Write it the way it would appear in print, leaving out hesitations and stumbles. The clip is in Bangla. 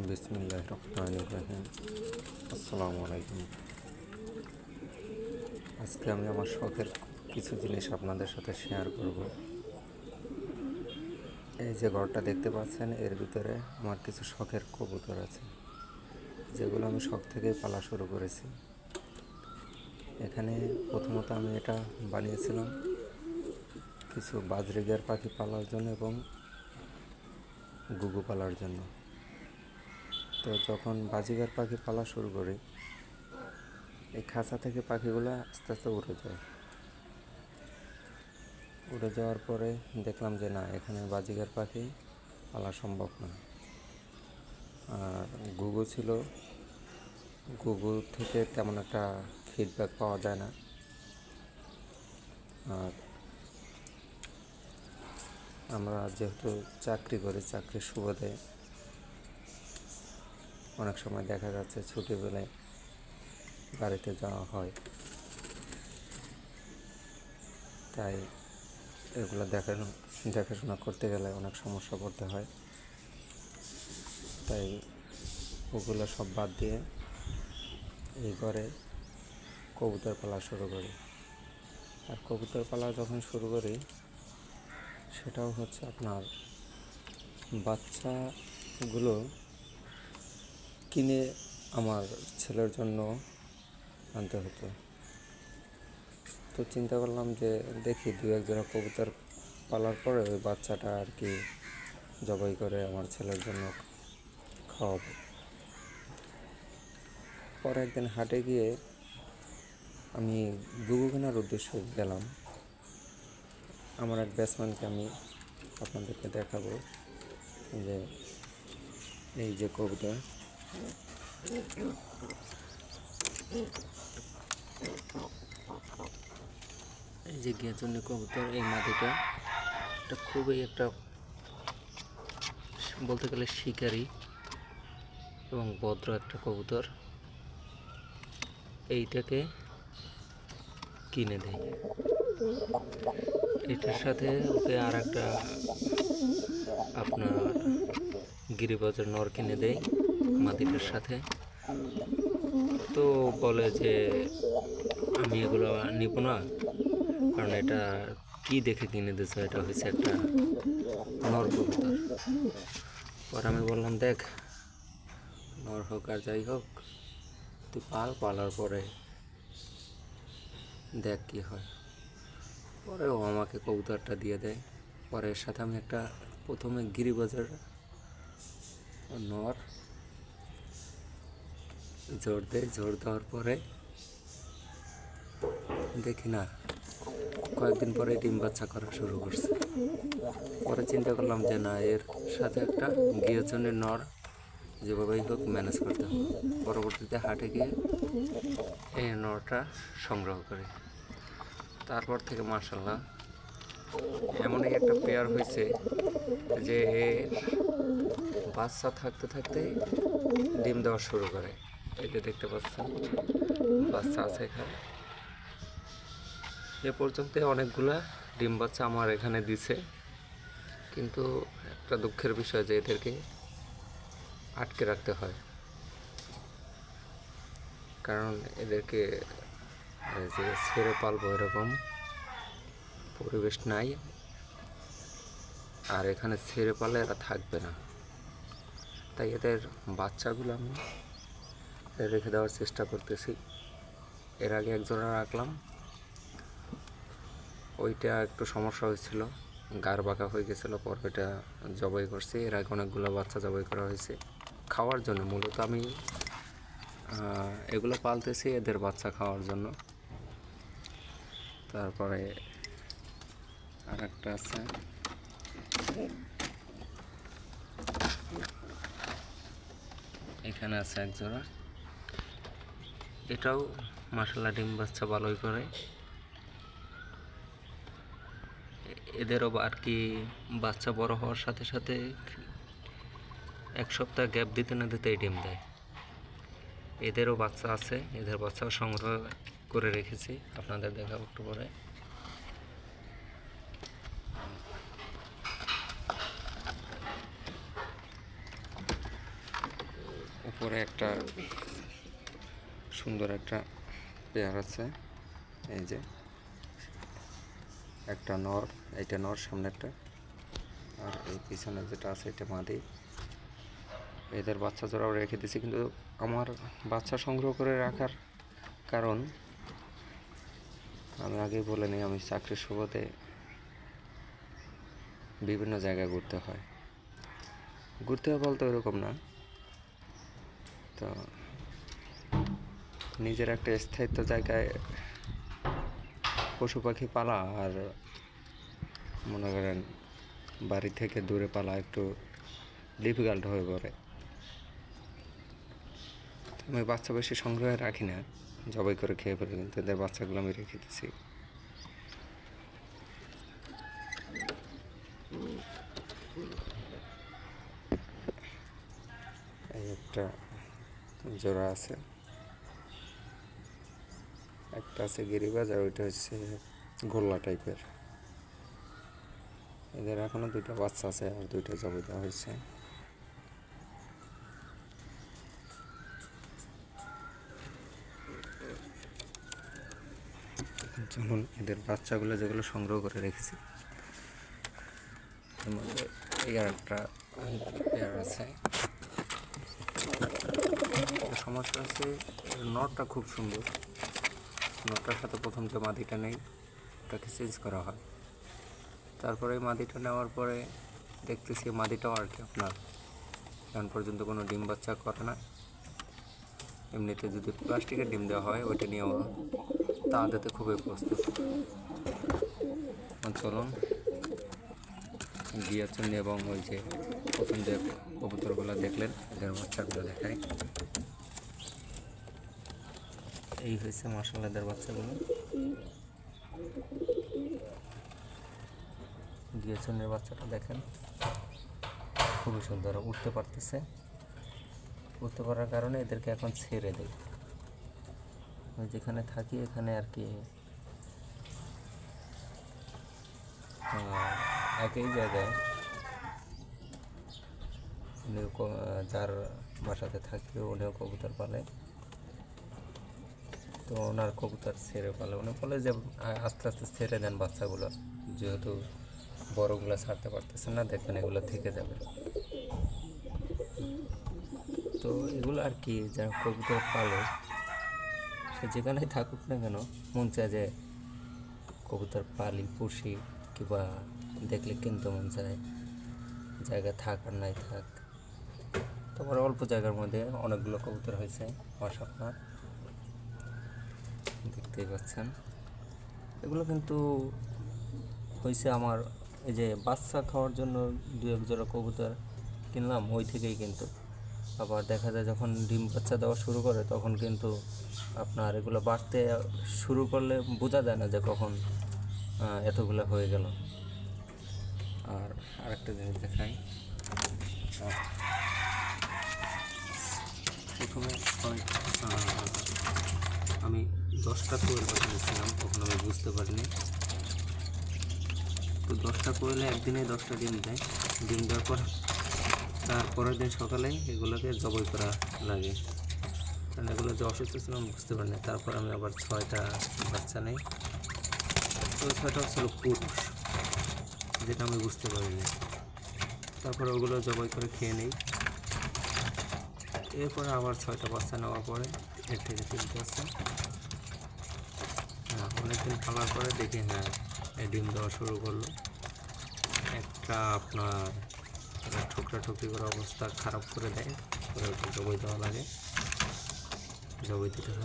বিসমিল্লাহির রহমানির রহিম। আসসালামু আলাইকুম। আজকে আমি আমার শখের কিছু জিনিস আপনাদের সাথে শেয়ার করব। এই যে ঘরটা দেখতে পাচ্ছেন, এর ভিতরে আমার কিছু শখের কবুতর আছে, যেগুলো আমি শখ থেকেই পালা শুরু করেছি। এখানে প্রথমত আমি এটা বানিয়েছিলাম কিছু বাজরিগার পাখি পালার জন্য এবং গুগু পালার জন্য। তো যখন বাজিগার পাখি পালা শুরু করি, এই খাঁচা থেকে পাখিগুলো আস্তে আস্তে উড়ে যাওয়ার পরে দেখলাম যে না, এখানে বাজিগার পাখি পালা সম্ভব না। আর গুগু ছিল, গুগু থেকে তেমন একটা ফিডব্যাক পাওয়া যায় না। আর আমরা যেহেতু চাকরি করি, চাকরির সুবাদে অনেক সময় দেখা যাচ্ছে ছুটিবেলায় বাড়িতে যাওয়া হয়, তাই এগুলো দেখাশোনা করতে গেলে অনেক সমস্যা পড়তে হয়। তাই ওগুলো সব বাদ দিয়ে এই ঘরে কবুতর পালা শুরু করি। আর কবুতর পালা যখন শুরু করি, সেটাও হচ্ছে আপনার বাচ্চাগুলো কিনে আমার ছেলের জন্য আনতে হতো। তো চিন্তা করলাম যে দেখি দু এক জোড়া কবুতর পালার পরে ওই বাচ্চাটা আর কি জবাই করে আমার ছেলের জন্য খাওয়াবো। পরে একদিন হাটে গিয়ে আমি গুগু কেনার উদ্দেশ্যে গেলাম। আমার এক ব্যাটসম্যানকে আমি আপনাদেরকে দেখাবো যে এই যে কবুতর, এই যে গেঁজনি কবুতর, এই মাদিটা এটা খুবই একটা বলতে গেলে শিকারী এবং ভদ্র একটা কবুতর। এইটাকে কিনে দেয়, এটার সাথে ওকে আর একটা আপনার গিরিবাজের নর কিনে দেয় মাদিটার সাথে। তো বলে যে আমি এগুলো নিব না, কারণ এটা কি দেখে কিনে দিয়েছে, এটা হয়েছে একটা নর কবুতর। পরে আমি বললাম, দেখ, নর হোক আর যাই হোক, তুই পালার পরে দেখ কি হয়। পরে ও আমাকে কবুতরটা দিয়ে দেয়। পরে এর সাথে আমি একটা প্রথমে গিরিবাজের নর জোর দেওয়ার পরে দেখি না, কয়েকদিন পরে ডিম বাচ্চা করা শুরু করছে। পরে চিন্তা করলাম যে না, এর সাথে একটা গিয়েজনের নর যেভাবেই হোক ম্যানেজ করতে হবে। পরবর্তীতে হাটে গিয়ে এই নরটা সংগ্রহ করি। তারপর থেকে মাশাআল্লাহ এমনই একটা পেয়ার হয়েছে যে বাচ্চা থাকতে থাকতেই ডিম দেওয়া শুরু করে। এই যে দেখতে পাচ্ছেন বাচ্চা আছে এখানে। এ পর্যন্ত অনেকগুলা ডিম বাচ্চা আমার এখানে দিছে, কিন্তু একটা দুঃখের বিষয় যে এদেরকে আটকে রাখতে হয়, কারণ এদেরকে যে ছেড়ে পালবো এরকম পরিবেশ নাই। আর এখানে ছেড়ে পালে এরা থাকবে না, তাই এদের বাচ্চাগুলো আমি রেখে দেওয়ার চেষ্টা করতেছি। এর আগে একজোড়া রাখলাম, ওইটা একটু সমস্যা হয়েছিল, গাড় বাঁকা হয়ে গেছিলো, পর ওইটা জবাই করছি। এর আগে অনেকগুলো বাচ্চা জবাই করা হয়েছে খাওয়ার জন্য। মূলত আমি এগুলো পালতেছি এদের বাচ্চা খাওয়ার জন্য। তারপরে আর একটা আছে, এখানে আছে এক জোড়া, এটাও মাশাআল্লাহ ডিম বাচ্চা ভালোই করে। এদেরও আর কি বাচ্চা বড় হওয়ার সাথে সাথে এক সপ্তাহ গ্যাপ দিতে না দিতেই ডিম দেয়। এদেরও বাচ্চা আছে, এদের বাচ্চাও সংগ্রহ করে রেখেছি, আপনাদের দেখাবো একটু পরে। উপরে একটা সুন্দর একটা পেয়ার আছে, এই যে একটা নর, এইটা নর সামনেরটা, আর এই পিছনে যেটা আছে এটা মাদি। এদের বাচ্চা জোড়াও রেখে দিয়েছি, কিন্তু আমার বাচ্চা সংগ্রহ করে রাখার কারণ আমি আগেই বলে নিই, আমি চাকরির সুবাদে বিভিন্ন জায়গায় ঘুরতে হয় বলতে ওরকম না, তো নিজের একটা স্থায়িত্ব জায়গায় পশু পাখি পালা আর মনে করেন বাড়ি থেকে দূরে পালা একটু ডিফিকাল্ট হয়ে পড়ে। আমি বাচ্চা বেশি সংগ্রহে রাখি না, জবাই করে খেয়ে ফেলি, কিন্তু এদের বাচ্চাগুলো আমি রেখে দিছি। এই একটা জোড়া আছে, একটা আছে গিরিবাজ, আর ওইটা হচ্ছে গোল্লা টাইপের। এদের এখনো 2টা বাচ্চা আছে, আর 2টা জবাই দেওয়া হয়েছে। চলুন এদের বাচ্চাগুলো যেগুলো সংগ্রহ করে রেখেছি, এর মধ্যে এই আর একটা পেয়ার আছে। সমস্যা আছে, নটটা খুব সুন্দর, নটটার সাথে প্রথম যে মাদিটা নেই ওটাকে চেঞ্জ করা হয়, তারপরে মাদিটা নেওয়ার পরে দেখতেছি মাদিটাও আর কি আপনার এখন পর্যন্ত কোনো ডিম বাচ্চা করে না। এমনিতে যদি প্লাস্টিকের ডিম দেওয়া হয় ওইটা নিয়েও তা দিতে খুবই প্রস্তুত। চলুন গিয়াচুন্নি এবং ওই যে প্রথম যে কবুতরগুলো দেখলেন এদের বাচ্চাগুলো দেখাই। এই হয়েছে মাশাআল্লাহ এদের বাচ্চাগুলো। গিয়াচুন্নির বাচ্চাটা দেখেন, খুবই সুন্দর, উঠতে পারতেছে। উঠতে পারার কারণে এদেরকে এখন ছেড়ে দেয়। আমি যেখানে থাকি এখানে আর কি একই জায়গায় উনিও যার বাসাতে থাকি উনিও কবুতর পালে, তো ওনার কবুতর ছেড়ে পালে, উনি বলে যে আস্তে আস্তে ছেড়ে দেন বাচ্চাগুলো, যেহেতু বড়গুলো ছাড়তে পারতেছেন না, দেখবেন এগুলো থেকে যাবে। তো এগুলো আর কি যারা কবুতর পালে সে যেখানেই থাকুক না কেন মন চায় যে কবুতর পালি পুষি, কিংবা দেখলে কিনতে মন চায়, জায়গা থাক আর নাই থাক। তারপরে অল্প জায়গার মধ্যে অনেকগুলো কবুতর হয়েছে মাশাআল্লাহ, দেখতেই পাচ্ছেন। এগুলো কিন্তু হয়েছে আমার এই যে বাচ্চা খাওয়ার জন্য 2-1 জোড়া কবুতর কিনলাম, ওই থেকেই কিন্তু আবার দেখা যায় যখন ডিম বাচ্চা দেওয়া শুরু করে তখন কিন্তু আপনার এগুলো বাড়তে শুরু করলে বোঝা যায় না যে কখন এতগুলো হয়ে গেল। আর আরেকটা জিনিস দেখাই, প্রথমে আমি 10টা কোয়েল পাখি নিয়েছিলাম, তখন আমি বুঝতে পারিনি। তো 10টা কোয়েলে একদিনে 10টা ডিম দেয়, ডিম দেওয়ার পর তারপরের দিন সকালে এগুলোকে জবাই করা লাগে, কারণ এগুলো যে অসুস্থ ছিলাম বুঝতে পারিনি। তারপর আমি আবার 6টা বাচ্চা নেই, তো 6টা হচ্ছিল পুরুষ, যেটা আমি বুঝতে পারিনি। তারপরে ওগুলো জবাই করে খেয়ে নেই, এরপরে আবার 6টা বাচ্চা নেওয়ার পরে এর থেকে 3টে আছে। হ্যাঁ, অনেকদিন পালার পরে দেখি হ্যাঁ ডিম দেওয়া শুরু করলো। একটা আপনার ঠুকরি করা অবস্থা খারাপ করে দেয়, পরে ওটা জবাই দেওয়া লাগে, জবাই দিতে হয়।